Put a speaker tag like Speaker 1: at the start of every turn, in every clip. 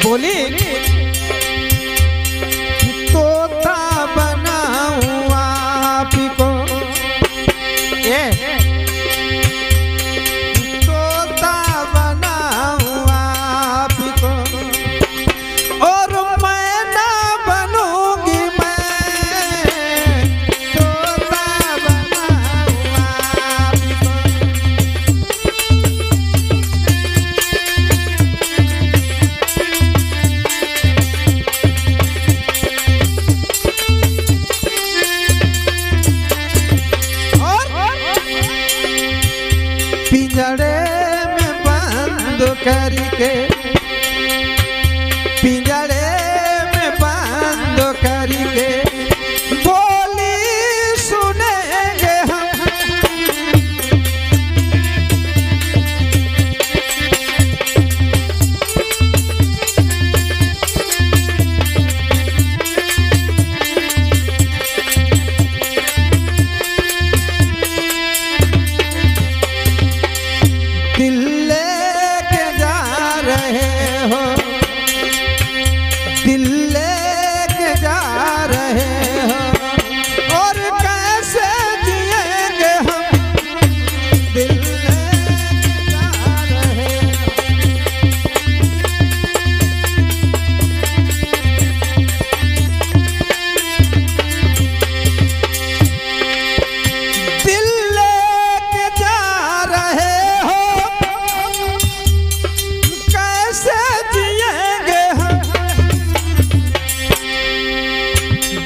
Speaker 1: बोली तोता बनाऊं आप को, ये तोता बनाऊं आप को, और मैं ना बनूंगी, मैं तोता बनाऊं आप को। पिंजड़े में बंद करके, पिंजड़े में बंद करके बोली सुनेंगे हम। दिल लेके जा रहे हो, दिल लेके जा रहे हो, और कैसे जिएंगे हम, दिल लेके जा रहे हो। दिल लेके जा रहे हो, कैसे जिएंगे हम,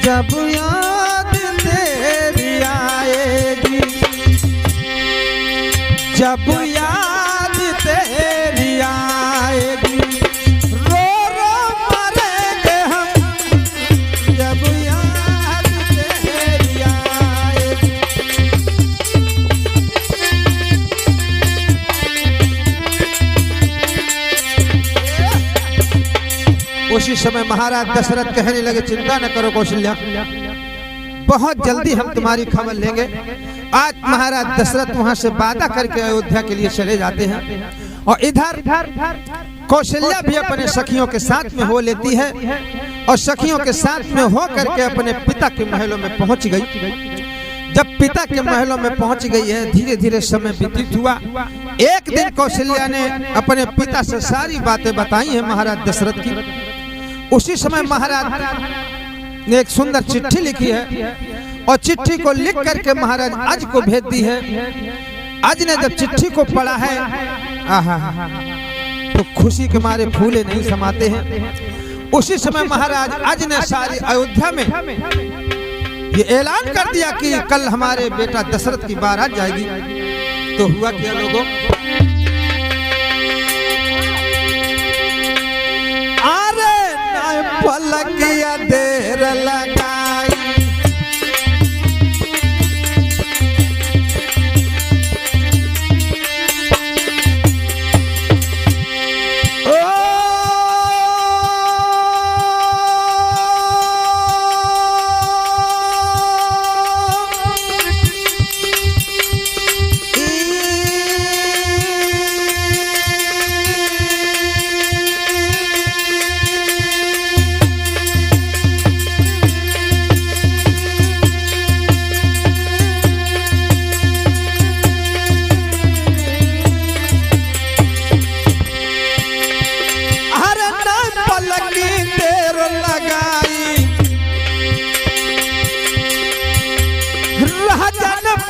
Speaker 1: जब याद तेरी आएगी, जब याद तेरी आएगी, रो रो मरेंगे हम, जब याद तेरी आएगी। उसी समय महाराज दशरथ कहने लगे, चिंता न करो कौशल्या, बहुत जल्दी हम तुम्हारी खबर लेंगे। आज महाराज दशरथ वहां से वादा करके अयोध्या के लिए चले जाते हैं, और इधर कौशल्या भी अपने सखियों के साथ में हो लेती है, और सखियों के साथ में हो करके अपने पिता के महलों में पहुंच गई। जब पिता के महलों में पहुंच गई है, धीरे धीरे समय व्यतीत हुआ। एक दिन कौशल्या ने अपने पिता से सारी बातें बताई हैं महाराज दशरथ की। उसी समय महाराज ने एक सुंदर चिट्ठी लिखी है, और चिट्ठी को लिख करके महाराज अज को भेज दी है। अज ने जब चिट्ठी को पढ़ा है, आहा, तो खुशी के मारे फूले नहीं समाते हैं। उसी समय महाराज अज ने सारी अयोध्या में ये ऐलान कर दिया कि कल हमारे बेटा दशरथ की बारात जाएगी। तो हुआ क्या लोगों, पलकिया देर लगाई,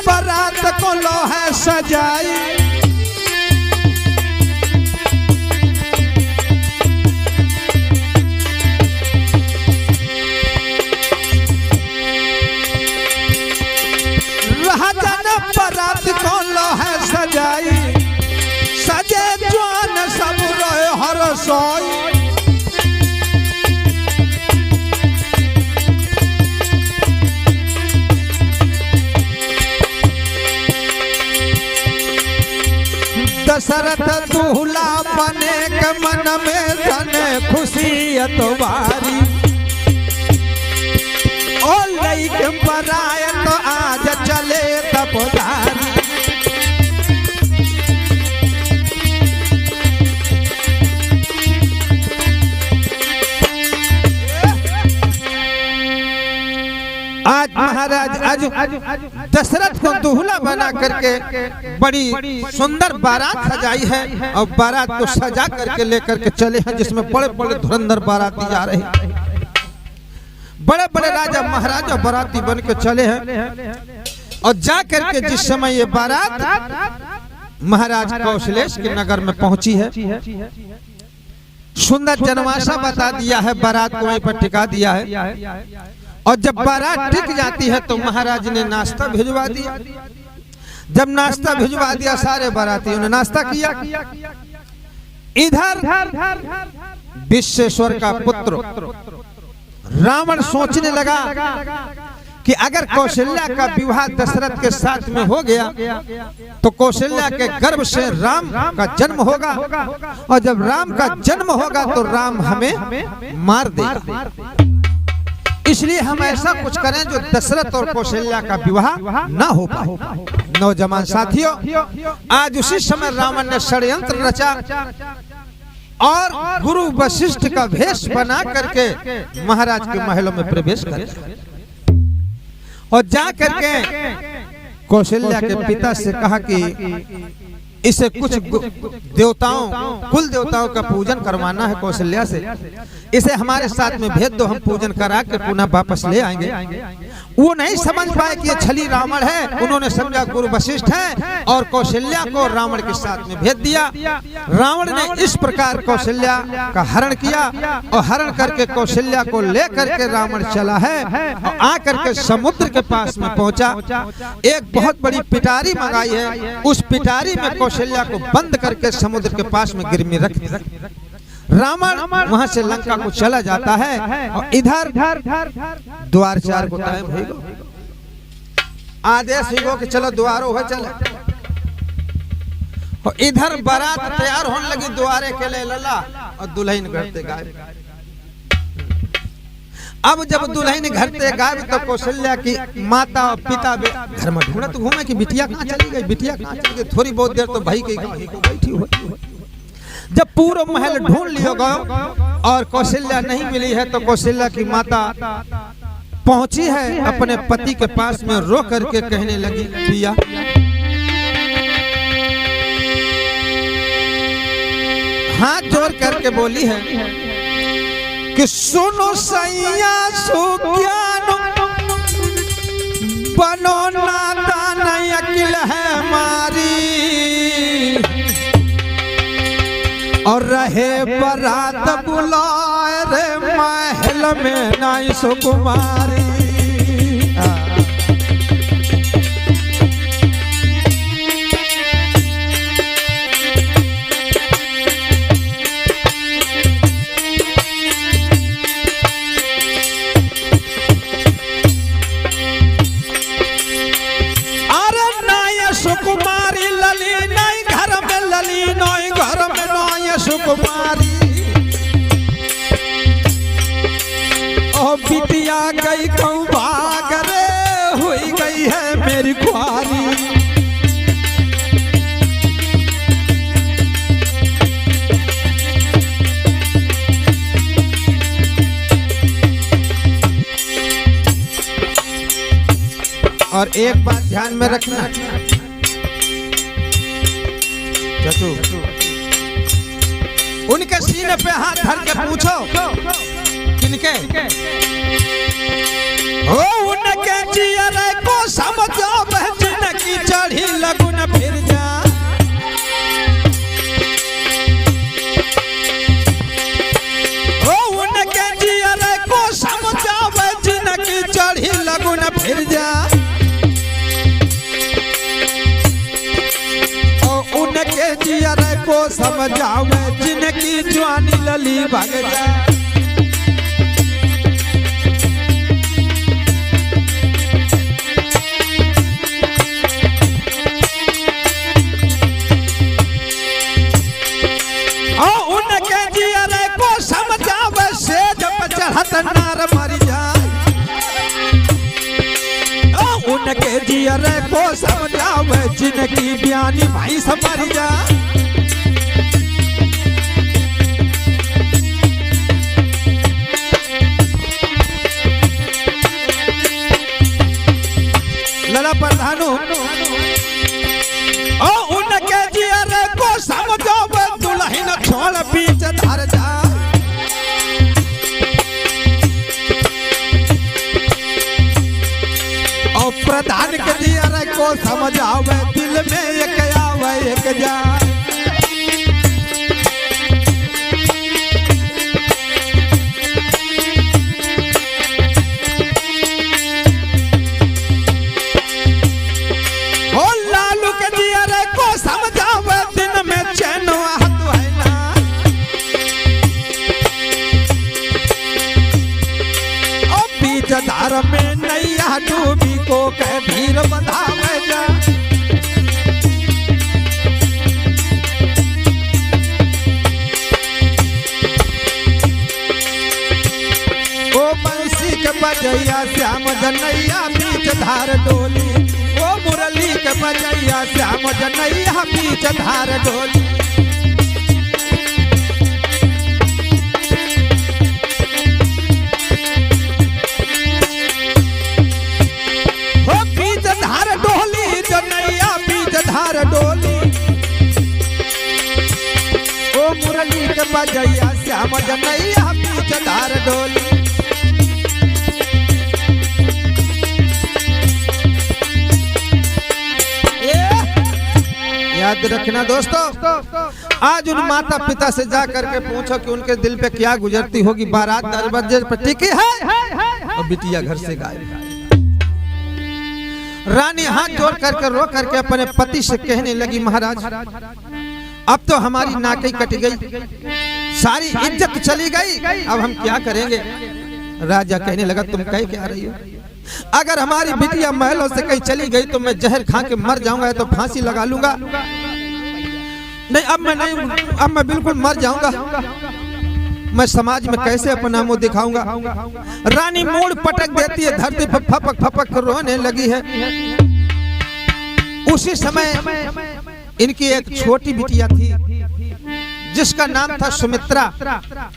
Speaker 1: बारात को लो है सजाई, राजन बारात को लो है सजाई, सजे जवान सब रोए हर सोई। दशरथ दूल्हा बने के मन में धन खुशी अतवारी, ओ लइक पराय तो आज चले तपदारी। आज दशरथ को दूल्हा बना करके बड़ी सुंदर बारात सजाई है और बारात को सजा करके लेकर के चले हैं, जिसमें बड़े बड़े धुरंधर बाराती जा रहे हैं। बड़े बड़े राजा महाराजा बाराती बन के चले हैं और जा करके जिस समय ये बारात महाराज कौशलेश के नगर में पहुंची है, सुंदर जनवासा बता दिया है, बारात को वहीं पर टिका दिया है। और जब बारात टिक जाती है तो महाराज ने नाश्ता भिजवा दिया। जब नाश्ता भिजवा दिया, सारे बारातियों ने नाश्ता किया। इधर विश्वेश्वर का पुत्र रावण सोचने लगा कि अगर कौशल्या का विवाह दशरथ के साथ में हो गया तो कौशल्या के गर्भ से राम का जन्म होगा, और जब राम का जन्म होगा तो राम हमें मार देगा। इसलिए हम ऐसा कुछ करें जो दशरथ और कौशल्या का विवाह ना हो पाए। नौजवान साथियों, आज उसी समय रावण ने षड्यंत्र रचा और गुरु वशिष्ठ का भेष बना करके महाराज के महलों में प्रवेश कर और जा करके कौशल्या के पिता से कहा कि इसे कुछ देवताओं, कुल देवताओं का पूजन करवाना है कौशल्या से, इसे हमारे साथ में भेज दो, हम पूजन करा के पुनः वापस ले आएंगे। वो नहीं समझ पाए कि ये छली रावण है, उन्होंने समझा गुरु वशिष्ठ है और कौशल्या को रावण के साथ में भेज दिया। रावण ने इस प्रकार कौशल्या का हरण किया और हरण करके कौशल्या को लेकर के रावण चला है और आकर के समुद्र के पास में पहुंचा। एक बहुत बड़ी पिटारी मंगाई है, उस पिटारी में कौशल्या को बंद करके समुद्र के पास में गिरमी रख दिया। रावण वहां से लंका को चला जाता है और इधर द्वार 4 को टाइम हो गया, आदेश हो कि चलो द्वारों हो चले। और इधर बारात तैयार होने लगी द्वारे के लिए लला और दुल्हन घर से गायब। अब जब दुल्हन घर से गायब तो कौशल्या की माता और पिता घर में ढूंढत घूमे कि बिटिया कहाँ चली गई, बिटिया कहाँ चली गई। थोड़ी बहुत देर तो भाई की बैठी हुई। जब पूरा महल ढूंढ लिया गया और कौशल्या नहीं मिली है तो कौशल्या की माता पहुंची है अपने पति के पास में, रो करके कहने लगी, पिया हाथ जोड़ करके बोली है कि सुनो सैया सुज्ञान बनो नादान अकिल है मारी, और रहे बरात बुलाए रे महल में नाई सुकुमारी। अरे नाई सुकुमारी लली नाई घर में, लली नाई घर में सुकुमारी। ओ बिटिया गई कहूँ भाग रे, हुई गई है मेरी कुआरी। और एक बात ध्यान में रखना चचू, उनके सीने पे हाथ धर के पूछो, किनके? ओ उनके जियरे को समझो, बहन की चढ़ी लगुन फिर जा। ओ उनके जियरे को समझो, बहन की चढ़ी लगुन फिर जा। उनके जियरे को समझावे जिनकी जवानी लली भाग जा। उनके जियरे को समझावे से जब चढ़त नार मर जाए। उनके जियरे को समझावे जिनकी बयानी भाई समझ जा। ओ उनके जियरे को समझो दुल्हन छोड़ बीच धर जा। और प्रधान के जियरे को समझावे दिल में एक आवे एक जा। धार में नैया डूबी को कह भीर बंधावे जा। ओ बंसी के बजैया श्याम जनैया बीच धार डोली। ओ मुरली के बजैया श्याम जनैया बीच धार डोली। डोली ओ मुरली के बजैया श्याम जनैया बीच धार डोली। याद रखना दोस्तों, आज उन माता पिता से जा करके पूछो कि उनके दिल पे क्या गुजरती होगी। बारात दरवाजे पर टिकी है और बिटिया घर से गायब। रानी हाथ जोड़ करके रो करके अपने पति से कहने लगी, महाराज अब तो हमारी नाकई कट गई, सारी इज्जत चली गई, अब हम क्या करेंगे। राजा कहने लगा, तुम कह क्या रही हो? अगर हमारी बिटिया महलों से कहीं चली गई तो मैं जहर खा के मर जाऊंगा, तो फांसी लगा लूंगा। नहीं, अब मैं बिल्कुल मर जाऊंगा। मैं समाज में कैसे अपना मुंह दिखाऊंगा। रानी मूड पटक देती है, धरती पर फपक फपक कर रोने लगी है। उसी समय इनकी एक छोटी बिटिया थी जिसका नाम था सुमित्रा।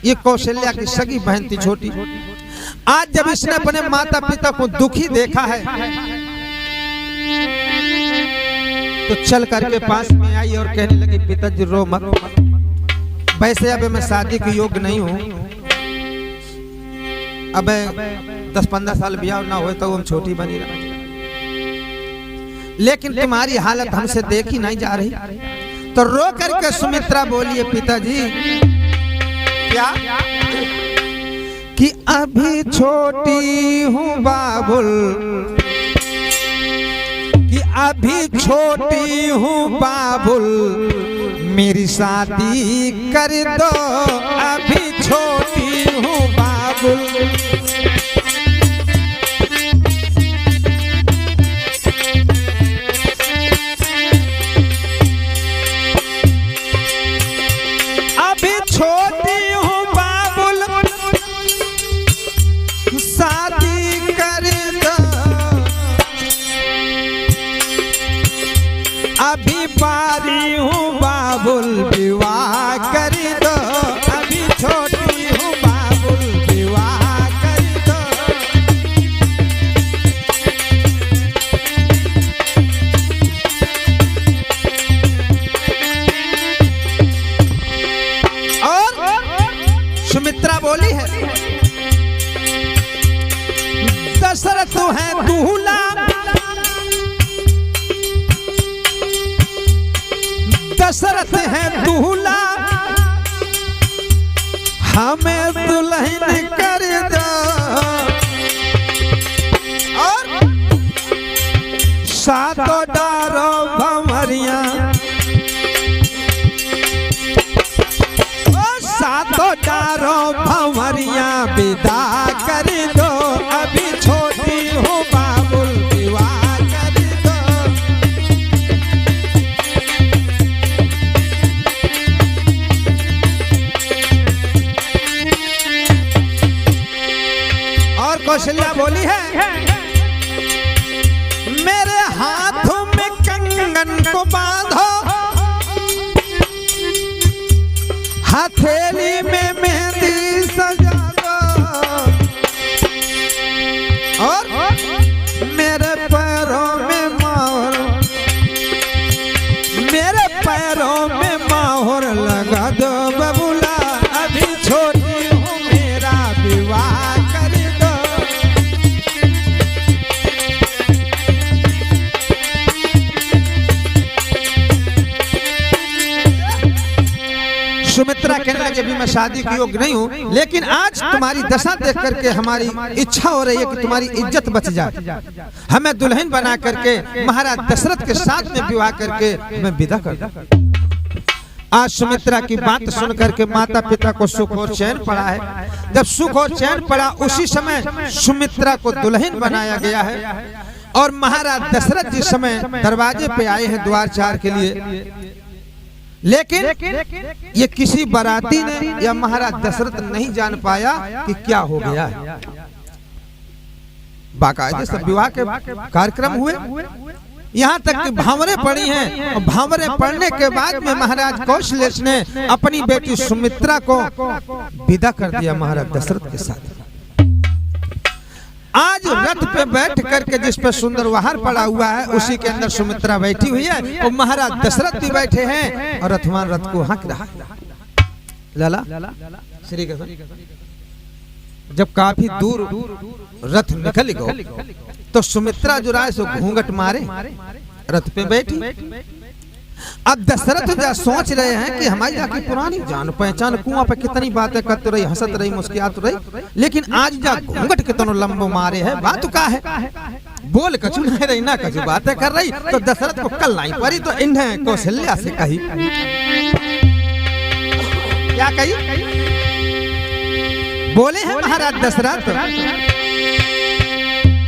Speaker 1: ये कौशल्या की सगी बहन थी छोटी। आज जब इसने अपने माता पिता को दुखी देखा है तो चल करके पास में आई और कहने लगी, पिताजी रो मत, वैसे अब मैं शादी के योग्य नहीं हूँ। अब 10-15 साल ब्याह ना हो तो हम छोटी बनी रहा, लेकिन तुम्हारी हालत हमसे देखी नहीं जा रही। तो रो करके सुमित्रा बोलिए, पिताजी क्या कि अभी छोटी हूँ बाबुल, कि अभी छोटी हूँ बाबुल, मेरी शादी कर दो, अभी छोटी हूँ बाबुल। अभी छोटी हूँ बाबुल, शादी कर दो, अभी पारी हूँ बाबुल, विवाह कर दो, अभी छोटी हूँ बाबुल, विवाह कर दो। और सुमित्रा बोली है, दशरथ है दूल्हा, दशरथ है दूल्हा, हमें दुल्हन कर दो। और सातों डारो भंवरिया, सातों डारो भंवरिया विदा कर दो, अभी छोटी हूँ बाबुल, विवाह कर दो। और कौशल्या बोली है, मेरे हाथों में कंगन को बांधो, हथेली में मेहंदी सजा दो, और मेरे पैरों में मोर कि अभी मैं शादी के योग्य नहीं हूँ, लेकिन आज तुम्हारी दशा देख करके हमारी इच्छा हो रही है कि तुम्हारी इज्जत बच जाए, हमें दुल्हन बना करके महाराज दशरथ के साथ में विवाह करके मैं विदा कर दूं। आज सुमित्रा की बात सुन करके माता पिता को सुख और चैन पड़ा है। जब सुख और चैन पड़ा उसी समय सुमित्रा को दुल्हन बनाया गया है और महाराज दशरथ जिस समय दरवाजे पे आए हैं द्वार चार के लिए, लेकिन ये किसी बाराती ने या महाराज दशरथ नहीं जान पाया कि क्या हो गया है। बाकायदे सब विवाह के कार्यक्रम हुए, यहाँ तक कि भावरें पड़ी हैं और भावरें पड़ने के बाद में महाराज कौशलेश ने अपनी बेटी सुमित्रा को विदा कर दिया महाराज दशरथ के साथ। आज रथ पे बैठ करके जिस पे सुंदर वहार पड़ा हुआ है उसी के अंदर सुमित्रा बैठी हुई है और महाराज दशरथ भी बैठे हैं और रथवान रथ को हाँक रहा है। लाला श्री कृष्ण जब काफी दूर रथ निकल गया तो सुमित्रा जो राय सो घूंघट मारे रथ पे बैठी। अब दशरथ जो सोच रहे हैं कि हमारी जाके पुरानी जान पहचान कुआं पे कितनी बातें करते रही, हंसत रही, मुस्कुरात रही, लेकिन आज जा घूंघट कितनों लंबो मारे है, बात का है बोल कछु नहीं रही ना कछु बातें कर रही। तो दशरथ को कल नहीं पड़ी तो इन्हें कौशल्या से कही, क्या कही? बोले हैं महाराज दशरथ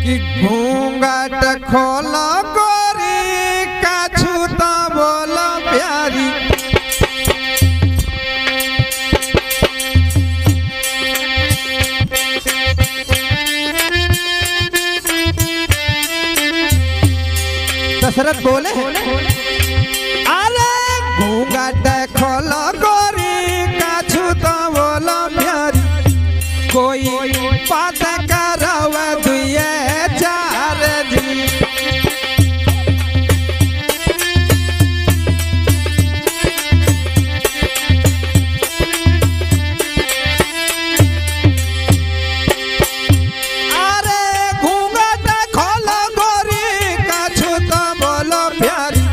Speaker 1: कि घूंघट खोलो गोरी कछु तो बोलो प्यारी, दशरथ बोले अरे घूंघट खोलो गोरी कछु तो बोलो प्यारी, कोई बात करव दुए चार दी। अरे घूंघट खोलो गोरी कछु तो बोलो प्यारी,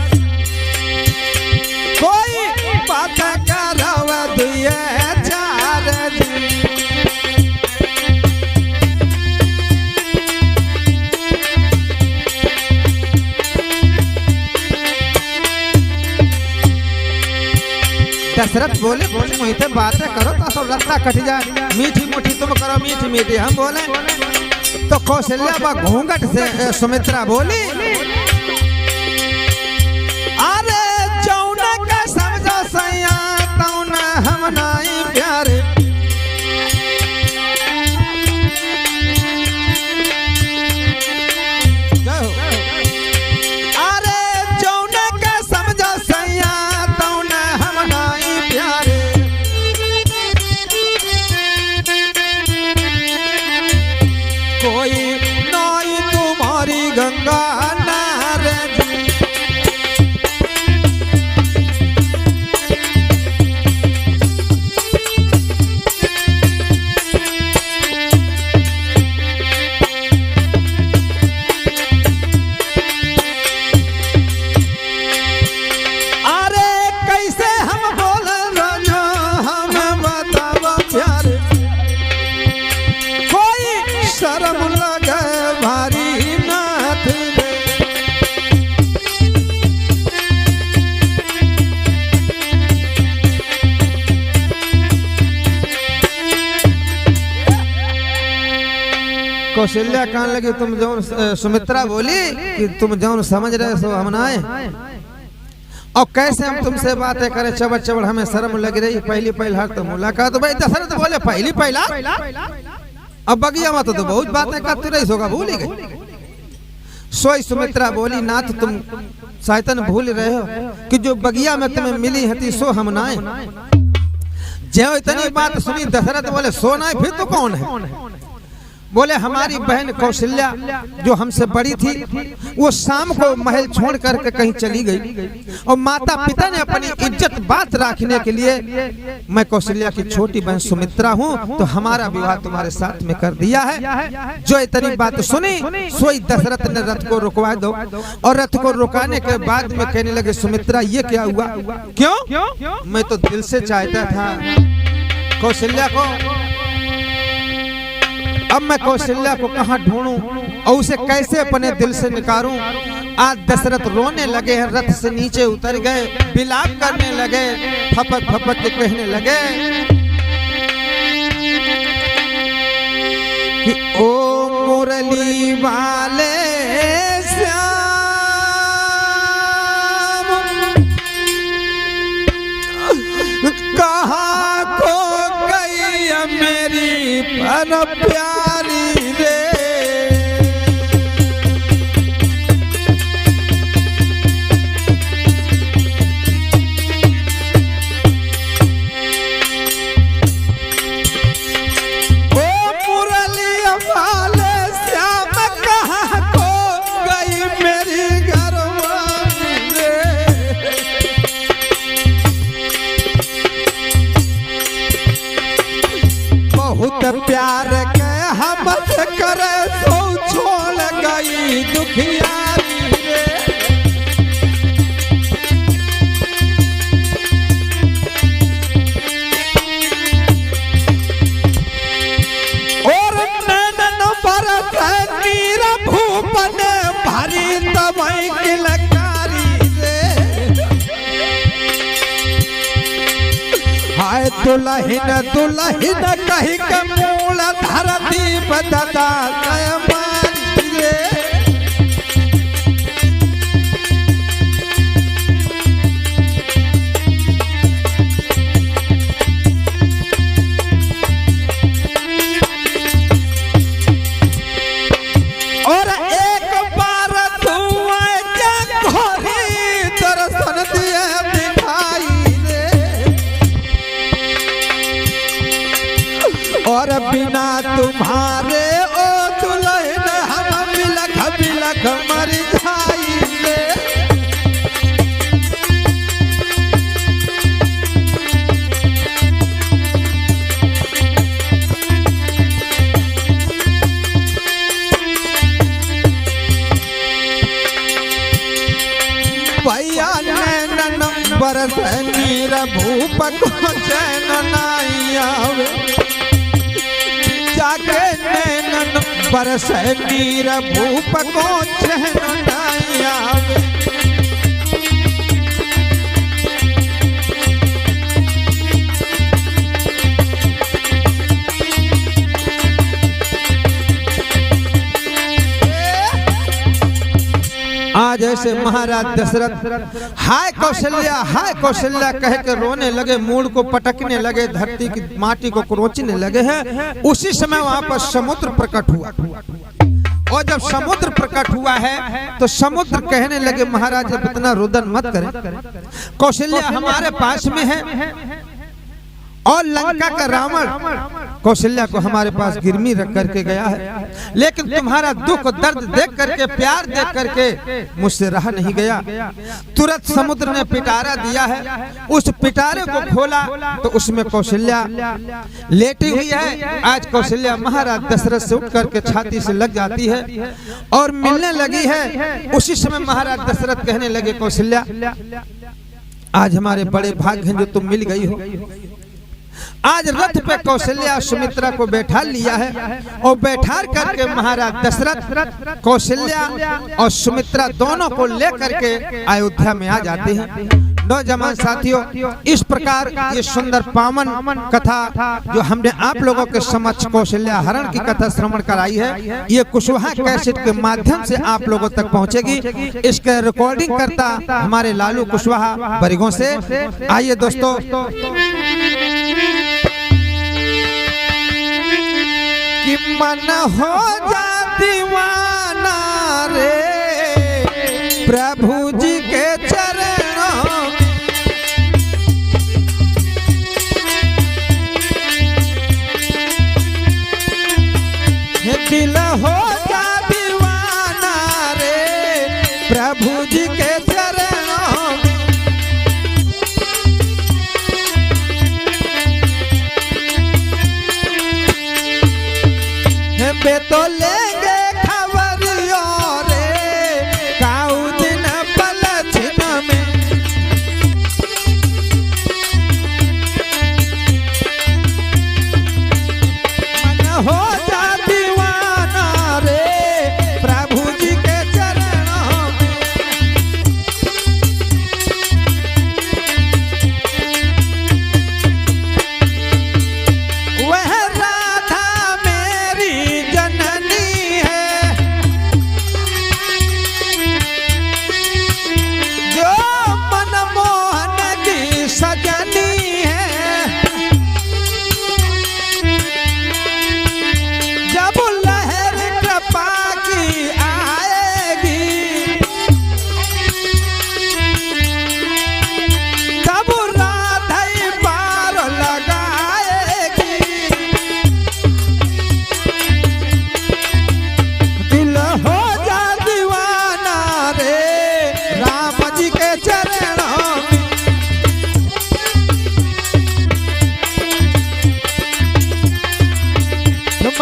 Speaker 1: कोई बात करव दुए चार दी। दशरथ बोले मोहिते बातें करो तो सब रास्ता कट जाए, मीठी मुठी तुम करो मीठी मीठी हम बोले। तो कौशल्या बा घूंघट से सुमित्रा बोली अरे जौन का समझो सैया तौन हम नहीं प्यारे, कौशल्या कहने लगी तुम जौन सुमित्रा बोली कि तुम जौन समझ रहे सो हम ना आए और कैसे हम तुमसे बातें करें, चबड़ चबड़ हमें शर्म लग रही, पहली पहला तो मुलाकात। भाई दशरथ बोले पहली पहला अब बगिया में तो बहुत बातें करते रही सोगा भूल गई। सोई सुमित्रा बोली नाथ तुम शायतन भूल रहे हो कि जो बगिया में तुम्हें मिली हती सो हम ना आए। जो इतनी बात सुनी दशरथ बोले सो ना फिर तो कौन है? बोले हमारी बहन कौशल्या जो हमसे बड़ी थी वो शाम को महल छोड़ करके कहीं चली गई और माता पिता ने अपनी इज्जत बात रखने के लिए मैं कौशल्या की छोटी बहन सुमित्रा हूँ तो हमारा विवाह तुम्हारे साथ में कर दिया है। जो इतनी बात सुनी सोई दशरथ ने रथ को रुकवा दो और रथ को रुकाने के बाद में कहने लगे सुमित्रा ये क्या हुआ? क्यों? मैं तो दिल से चाहता था कौशल्या को, अब मैं कौशल्या को कहां ढूंढूं और उसे कैसे अपने दिल से निकारूं। आज दशरथ रोने लगे हैं, रथ से नीचे उतर गए, विलाप करने लगे, फपक फपक के कहने लगे कि ओ मुरली वाले श्याम, कहाँ को गई मेरी पर प्यारी रे। प्यार के हम करे सो छोड़ गई दुखियारी रे। और नैनन बरस नीर भूपन भरी तमई की लकारी रे। हाय दुल्हन दुल्हन कही के मूल धरती बददा मारी रे। और एक बार तू घोरी दर्शन दिए दिखाई रे। और बिना तुम्हारे ओ दुल्हन हम बिलख बिलख मर जाएंगे। भैया नैनन बरस नीर भूप को चैन नहीं आवे। जाके नैनन बरस नीर भूप को चैन नहीं आवे। आज ऐसे महाराज दशरथ हाय कौशल्या कह के रोने लगे, मूड को पटकने लगे, धरती की माटी को कुरोचने लगे हैं। उसी समय वहां पर समुद्र प्रकट हुआ। और जब समुद्र प्रकट हुआ है तो समुद्र कहने लगे महाराज अब इतना रुदन मत करें, कौशल्या हमारे पास में है और लंका का रावण कौशल्या को हमारे पास गिरमी रख करके गया है। लेकिन तुम्हारा दुख दर्द देख करके, प्यार देख करके मुझसे रहा नहीं गया। तुरंत समुद्र ने पिटारा दिया है। उस पिटारे को खोला तो उसमें कौशल्या लेटी हुई है। आज कौशल्या महाराज दशरथ से उठ करके छाती से लग जाती है और मिलने लगी है। उसी समय महाराज दशरथ कहने लगे कौशल्या आज हमारे बड़े भाग्य हैं जो तुम मिल गई हो। आज रथ पे कौशल्या सुमित्रा को बैठा लिया है और बैठा करके महाराज दशरथ कौशल्या और सुमित्रा दोनों को लेकर के अयोध्या में आ जाते हैं। नौजवान साथियों, इस प्रकार ये सुंदर पावन कथा जो हमने आप लोगों के समक्ष कौशल्या हरण की कथा श्रवण कराई है, ये कुशवाहा कैसेट के माध्यम से आप लोगों तक पहुंचेगी। इसके रिकॉर्डिंग करता हमारे लालू कुशवाहा बरिगों से। आइए दोस्तों, कि मन हो जा दीवाना रे प्रभु जी के चरणों में। दिल हो जा दीवाना रे प्रभु जी के चरणों में। बे तो लेंगे खबरियों रे काऊ दिन पलछिन में।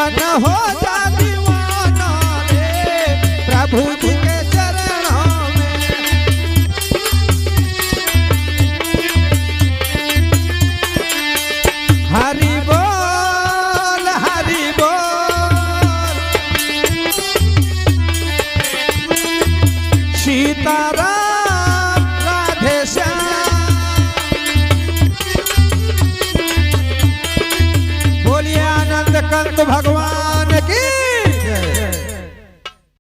Speaker 1: मन हो जा दीवाना रे प्रभु जी के चरणों में। हरि बोल सीताराम राधे श्याम। बोलिए आनंद कंद भगवान।